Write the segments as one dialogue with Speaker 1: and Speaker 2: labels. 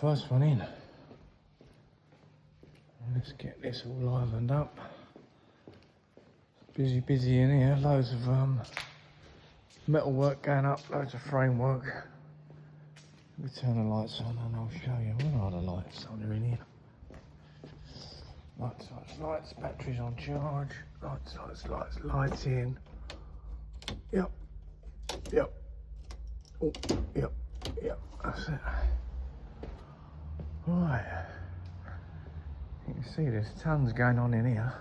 Speaker 1: first one in. Let's get this all livened up. Busy in here, loads of metal work going up, loads of framework. Let me turn the lights on and I'll show you. What are the lights on in here? Lights, batteries on charge, lights in. Yep. Oh, yep, that's it. Right. You can see there's tons going on in here.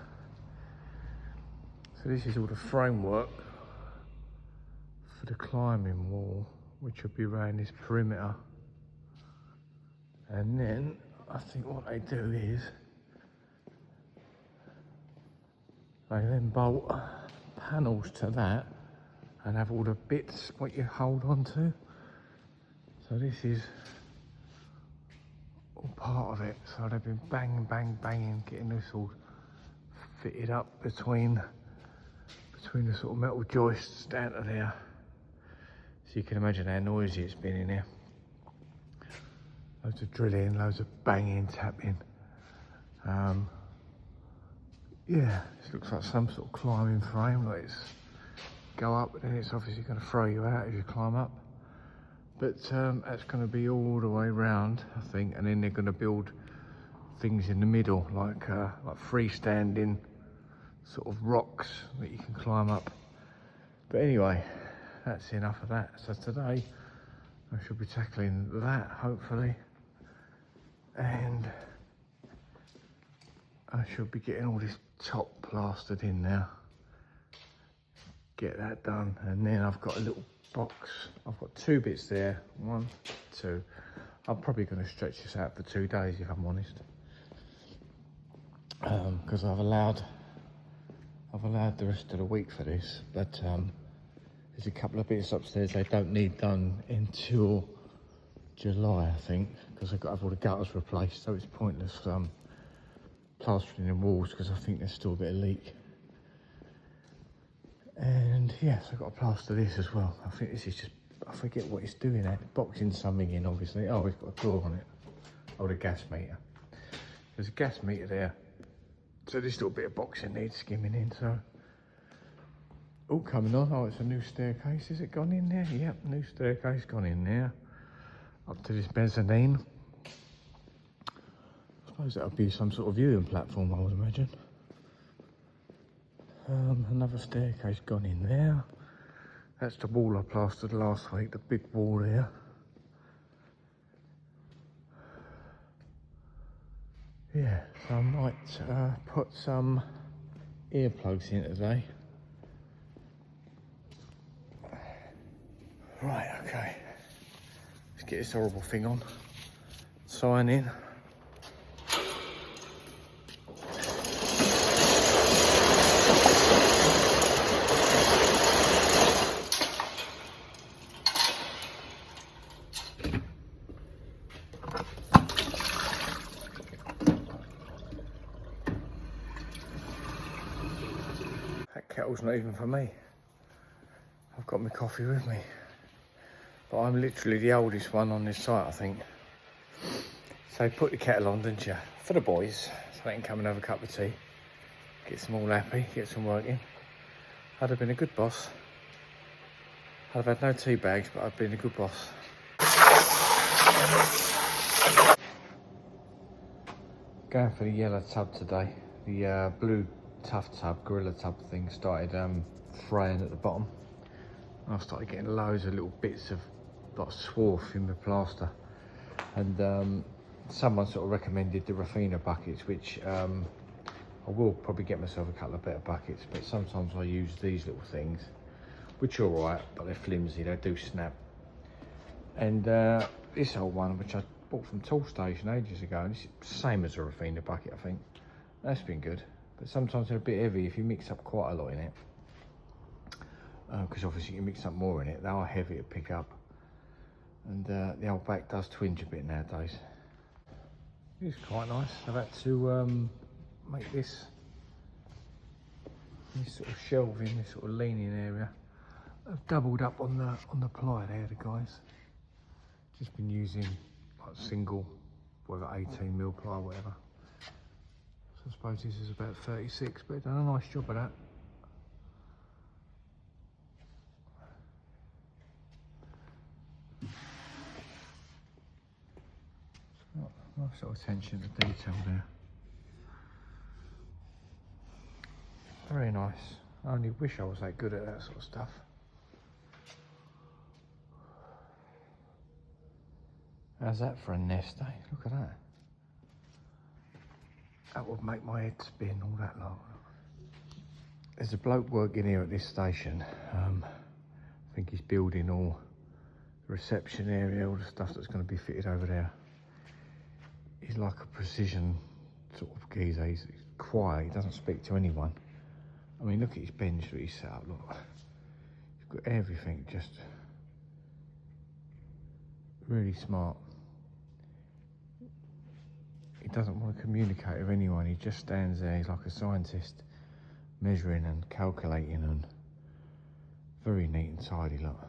Speaker 1: So this is all the framework for the climbing wall, which will be around this perimeter. And then I think what they do is they then bolt panels to that and have all the bits what you hold on to. So this is all part of it. So they've been banging, getting this all fitted up between the sort of metal joists down to there. So you can imagine how noisy it's been in here. Loads of drilling, loads of banging, tapping. Yeah, this looks like some sort of climbing frame, like it's go up, but then it's obviously going to throw you out as you climb up. But that's going to be all the way round, I think, and then they're going to build things in the middle, like freestanding sort of rocks that you can climb up. But anyway, that's enough of that. So today I should be tackling that, hopefully, and I should be getting all this top plastered in now. Get that done, and then I've got a little box. I've got two bits there, 1, 2. I'm probably going to stretch this out for 2 days if I'm honest, because I've allowed the rest of the week for this. But there's a couple of bits upstairs they don't need done until July, I think, because I've got to have all the gutters replaced, so it's pointless plastering the walls because I think there's still a bit of leak. And yes, I've got to plaster this as well. I think this is just, I forget what it's doing at. Boxing something in, obviously. Oh, it's got a door on it. Oh, the gas meter. There's a gas meter there. So this little bit of boxing needs skimming in, so. All coming on. Oh, it's a new staircase. Is it gone in there? Yep, new staircase gone in there. Up to this mezzanine. I suppose that'll be some sort of viewing platform, I would imagine. Another staircase gone in there. That's the wall I plastered last week, the big wall there. Yeah, so I might put some earplugs in today. Right, okay. Let's get this horrible thing on. Sign in. Kettle's not even for me. I've got my coffee with me. But I'm literally the oldest one on this site, I think. So put the kettle on, didn't you? For the boys, so they can come and have a cup of tea. Get them all happy, get some work in. I'd have been a good boss. I'd have had no tea bags, but I'd been a good boss. Going for the yellow tub today. The blue tough tub, gorilla tub thing started fraying at the bottom. I started getting loads of little bits of like swarf in the plaster, and someone sort of recommended the Raffina buckets, which I will probably get myself a couple of better buckets, but sometimes I use these little things, which are alright, but they're flimsy, they do snap. And this old one, which I bought from Tool Station ages ago, and it's the same as a Raffina bucket, I think. That's been good. But sometimes they're a bit heavy if you mix up quite a lot in it. Because obviously you mix up more in it, they are heavy to pick up. And the old back does twinge a bit nowadays. It's quite nice. I've had to make this sort of shelving, this sort of leaning area. I've doubled up on the ply there, the guys. Just been using like single whatever, 18mm ply, whatever. So I suppose this is about 36, but it's done a nice job of that. Nice little attention to detail there. Very nice. I only wish I was that good at that sort of stuff. How's that for a nest, eh? Look at that. That would make my head spin, all that lot. There's a bloke working here at this station. I think he's building all the reception area, all the stuff that's going to be fitted over there. He's like a precision sort of geezer. He's quiet, he doesn't speak to anyone. I mean, look at his bench that he's set up, look. He's got everything, just really smart. He doesn't want to communicate with anyone, he just stands there, he's like a scientist, measuring and calculating, and very neat and tidy, look.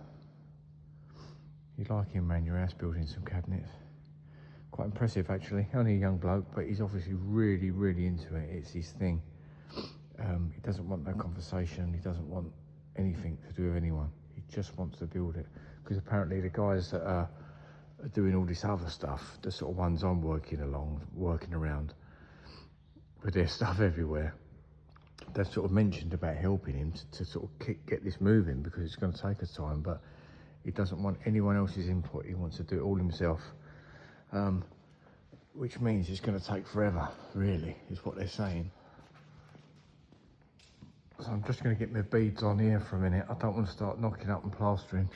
Speaker 1: You'd like him around your house building some cabinets. Quite impressive actually, only a young bloke, but he's obviously really, really into it, it's his thing. He doesn't want no conversation, he doesn't want anything to do with anyone, he just wants to build it. Because apparently the guys that are doing all this other stuff, the sort of ones I'm working around with their stuff everywhere, they've sort of mentioned about helping him to sort of get this moving, because it's going to take us time, but he doesn't want anyone else's input, he wants to do it all himself. Which means it's going to take forever, really, is what they're saying. So I'm just going to get my beads on here for a minute. I don't want to start knocking up and plastering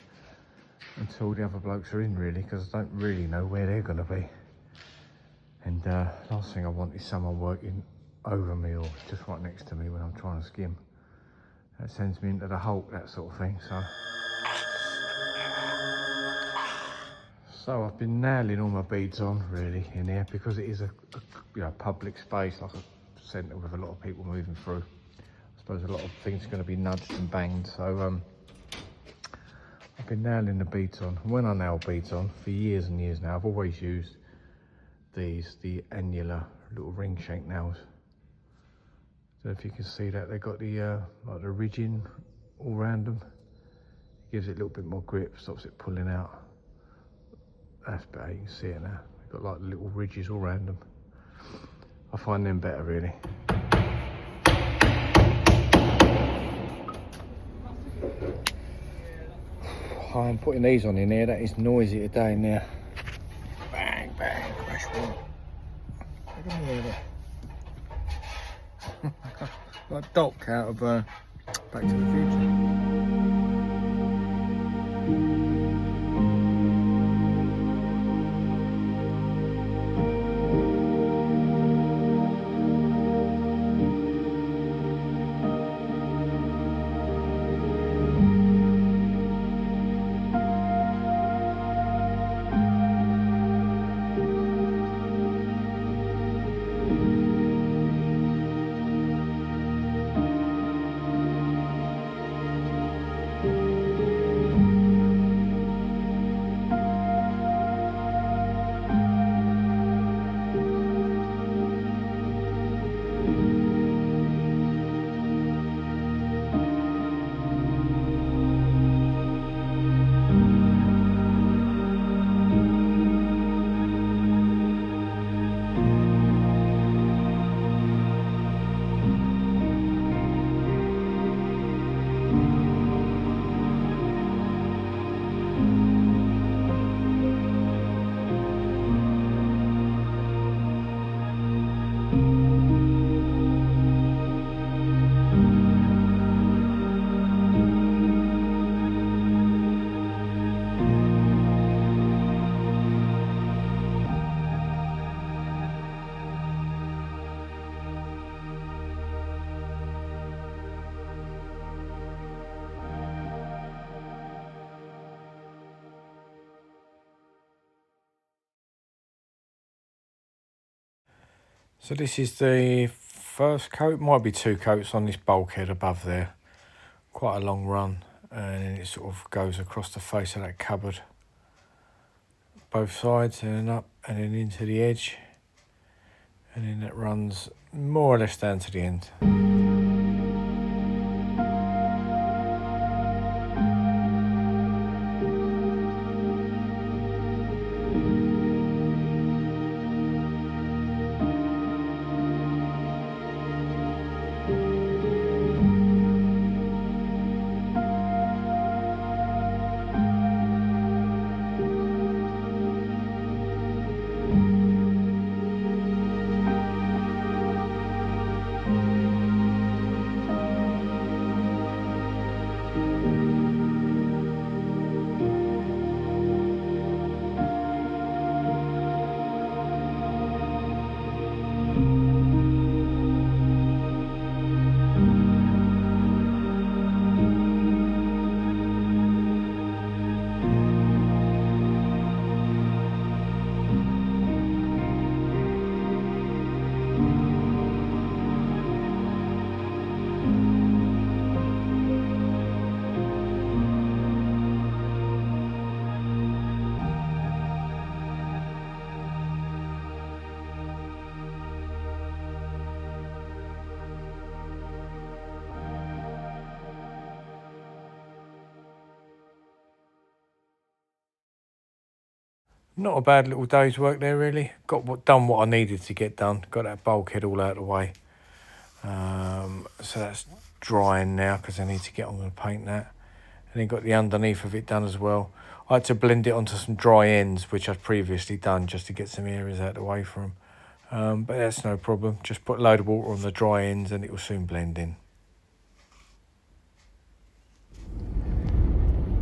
Speaker 1: until the other blokes are in, really, because I don't really know where they're going to be. And last thing I want is someone working over me or just right next to me when I'm trying to skim. That sends me into the Hulk, that sort of thing. So I've been nailing all my beads on, really, in here, because it is a public space, like a centre with a lot of people moving through. I suppose a lot of things are going to be nudged and banged, so I've been nailing the beads on. When I nail beads on, for years and years now, I've always used these, the annular little ring shank nails. So if you can see that, they've got the like the ridging all around them. It gives it a little bit more grip, stops it pulling out. That's better, you can see it now. They've got like little ridges all around them. I find them better, really. I'm putting these on in here, that is noisy today in there. Bang, bang, crash one. Look at me there. Like Doc out of Back to the Future. So this is the first coat, might be two coats on this bulkhead above there. Quite a long run, and then it sort of goes across the face of that cupboard. both sides and then up and then into the edge, and then that runs more or less down to the end. Not a bad little day's work there, really. Done what I needed to get done. Got that bulkhead all out of the way. So that's drying now because I need to get on and paint that. And then got the underneath of it done as well. I had to blend it onto some dry ends, which I'd previously done just to get some areas out of the way for them. But that's no problem. Just put a load of water on the dry ends and it will soon blend in.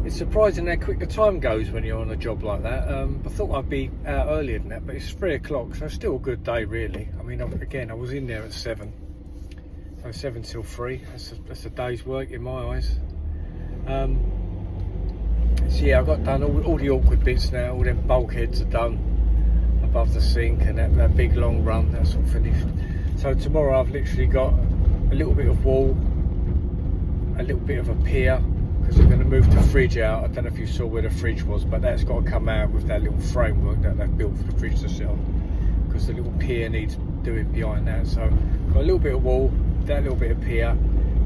Speaker 1: It's surprising how quick the time goes when you're on a job like that. I thought I'd be out earlier than that, but it's 3 o'clock, so still a good day really. I mean, again, I was in there at 7, so 7 till 3. That's a day's work in my eyes. So yeah, I got done all the awkward bits now. All them bulkheads are done above the sink, and that big long run, that's all finished. So tomorrow I've literally got a little bit of wall, a little bit of a pier, because we're going to move the fridge out. I don't know if you saw where the fridge was, but that's got to come out with that little framework that they've built for the fridge to sit on, because the little pier needs doing behind that. So got a little bit of wall, that little bit of pier,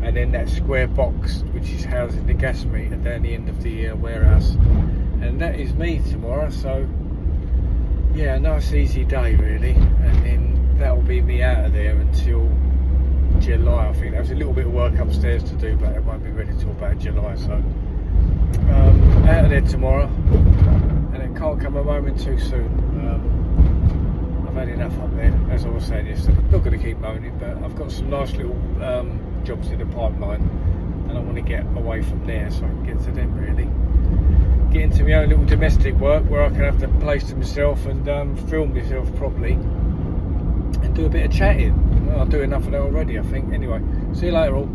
Speaker 1: and then that square box which is housing the gas meter down the end of the warehouse. And that is me tomorrow. So yeah, a nice easy day really, and then that'll be me out of there until July. I think there's a little bit of work upstairs to do, but it won't be ready till about July. So out of there tomorrow, and it can't come a moment too soon. I've had enough up there, as I was saying yesterday. Not going to keep moaning, but I've got some nice little jobs in the pipeline, and I want to get away from there so I can get to them really. Get into my own little domestic work where I can have the place to myself and film myself properly and do a bit of chatting. Well, I'll do enough of that already, I think. Anyway, see you later all.